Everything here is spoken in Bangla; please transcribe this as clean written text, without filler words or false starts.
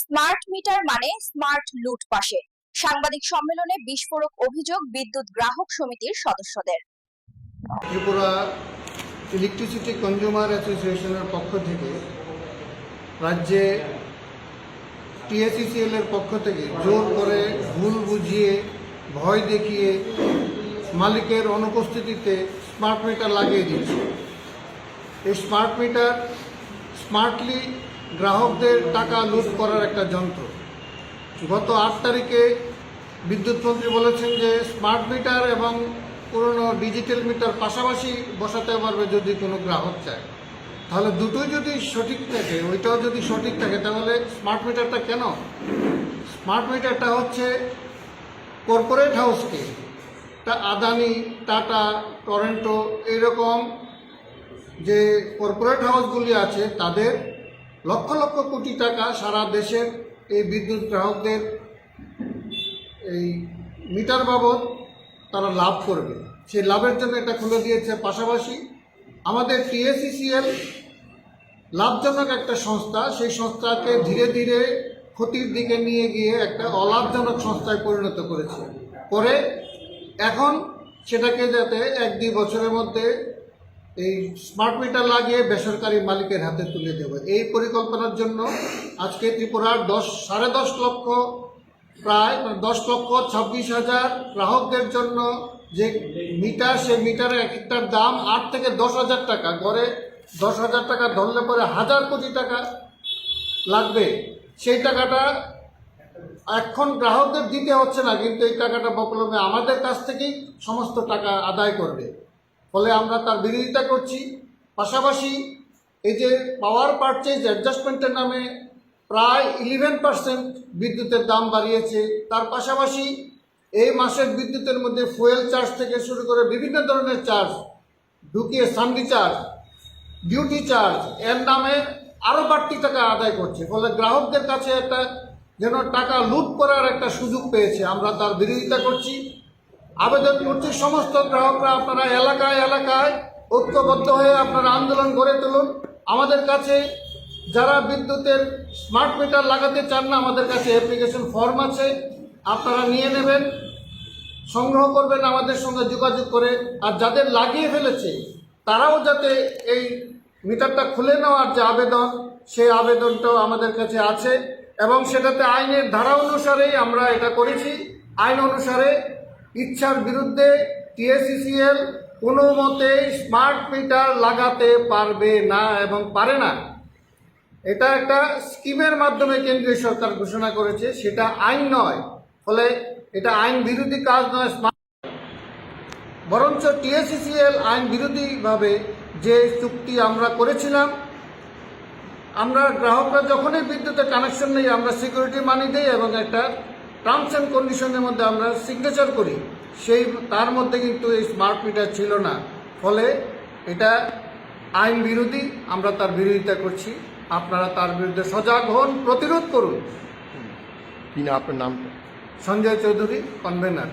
স্মার্ট মিটার মানে স্মার্ট লুটপাটে। সাংবাদিক সম্মেলনে বিস্ফোরক অভিযোগ বিদ্যুৎ গ্রাহক সমিতির সদস্যদের। ত্রিপুরা ইলেকট্রিসিটি কনজিউমার অ্যাসোসিয়েশনের পক্ষ থেকে রাজ্যে টিএসইসিএল এর পক্ষ থেকে জোর করে ভুল বুঝিয়ে ভয় দেখিয়ে মালিকের অনুপস্থিতিতে স্মার্ট মিটার লাগিয়ে দিচ্ছে। এই স্মার্ট মিটার স্মার্টলি গ্রাহকদের টাকা লুট করার একটা যন্ত্র। গত 8 তারিখে বিদ্যুৎ মন্ত্রী বলেছেন যে স্মার্ট মিটার এবং পুরনো ডিজিটাল মিটার পাশাপাশি বসাতে পারবে যদি কোনো গ্রাহক চায়। তাহলে দুটোই যদি সঠিক থাকে, ওইটাও যদি সঠিক থাকে, তাহলে স্মার্ট মিটারটা কেন? স্মার্ট মিটারটা হচ্ছে কর্পোরেট হাউসকে, আদানি, টাটা, টরেন্টো এইরকম যে কর্পোরেট হাউসগুলি আছে তাদের লক্ষ লক্ষ কোটি টাকা সারা দেশের এই বিদ্যুৎ গ্রাহকদের এই মিটার বাবদ তারা লাভ করবে, সেই লাভের জন্য এটা খুলে দিয়েছে। পাশাপাশি আমাদের টিএসইসিএল লাভজনক একটা সংস্থা, সেই সংস্থাকে ধীরে ধীরে ক্ষতির দিকে নিয়ে গিয়ে একটা অলাভজনক সংস্থায় পরিণত করেছে। পরে এখন সেটাকে যাতে 1-2 বছরের মধ্যে এই স্মার্ট মিটার লাগিয়ে বেসরকারি মালিকের হাতে তুলে দেবে, এই পরিকল্পনার জন্য আজকে ত্রিপুরার 10.5 লক্ষ প্রায় 10,26,000 গ্রাহকদের জন্য যে মিটার, সেই মিটারের এক একটার দাম 8 থেকে 10,000 টাকা, গড়ে 10,000 টাকা ধরলে পরে 1,000 কোটি টাকা লাগবে। সেই টাকাটা এখন গ্রাহকদের দিতে হচ্ছে না, কিন্তু এই টাকাটা বকলমে আমাদের কাছ থেকেই সমস্ত টাকা আদায় করবে। ফলে আমরা তার বিরোধিতা করছি। পাশাপাশি এই যে পাওয়ার পারচেজ অ্যাডজাস্টমেন্টের নামে প্রায় 11% বিদ্যুতের দাম বাড়িয়েছে। তার পাশাপাশি এই মাসের বিদ্যুতের মধ্যে ফুয়েল চার্জ থেকে শুরু করে বিভিন্ন ধরনের চার্জ ঢুকিয়ে সান্ডি চার্জ, ডিউটি চার্জ এর নামে আরও বাড়তি টাকা আদায় করছে। ফলে গ্রাহকদের কাছে একটা যেন টাকা লুট করার একটা সুযোগ পেয়েছে। আমরা তার বিরোধিতা করছি। আবেদন করছি সমস্ত গ্রাহকরা, আপনারা এলাকায় এলাকায় ঐক্যবদ্ধ হয়ে আপনারা আন্দোলন গড়ে তুলুন। আমাদের কাছে যারা বিদ্যুতের স্মার্ট মিটার লাগাতে চান না, আমাদের কাছে অ্যাপ্লিকেশন ফর্ম আছে, আপনারা নিয়ে নেবেন, সংগ্রহ করবেন আমাদের সঙ্গে যোগাযোগ করে। আর যাদের লাগিয়ে ফেলেছে তারাও যাতে এই মিটারটা খুলে নেওয়ার যে আবেদন, সেই আবেদনটাও আমাদের কাছে আছে এবং সেটাতে আইনের ধারা অনুসারেই আমরা এটা করেছি। আইন অনুসারে ইচ্ছার বিরুদ্ধে টিএসইসিএল কোনো মতে স্মার্ট মিটার লাগাতে পারবে না এবং পারে না। এটা একটা স্কিমের মাধ্যমে কেন্দ্রীয় সরকার ঘোষণা করেছে, সেটা আইন নয়। ফলে এটা আইন বিরোধী কাজ নয়, বরঞ্চ টিএসইসিএল আইন বিরোধীভাবে যে চুক্তি আমরা করেছিলাম, আমরা গ্রাহকরা যখনই বিদ্যুতের কানেকশন নেই আমরা সিকিউরিটি মানি দিই এবং একটা টার্মস অ্যান্ড কন্ডিশনের মধ্যে আমরা সিগনেচার করি, তার মধ্যে কিন্তু এই স্মার্ট মিটার ছিল না। ফলে এটা আইন বিরোধী, আমরা তার বিরোধিতা করছি। আপনারা তার বিরুদ্ধে সজাগ হন, প্রতিরোধ করুন। কি না আপনার নাম? সঞ্জয় চৌধুরী, কনভেনার।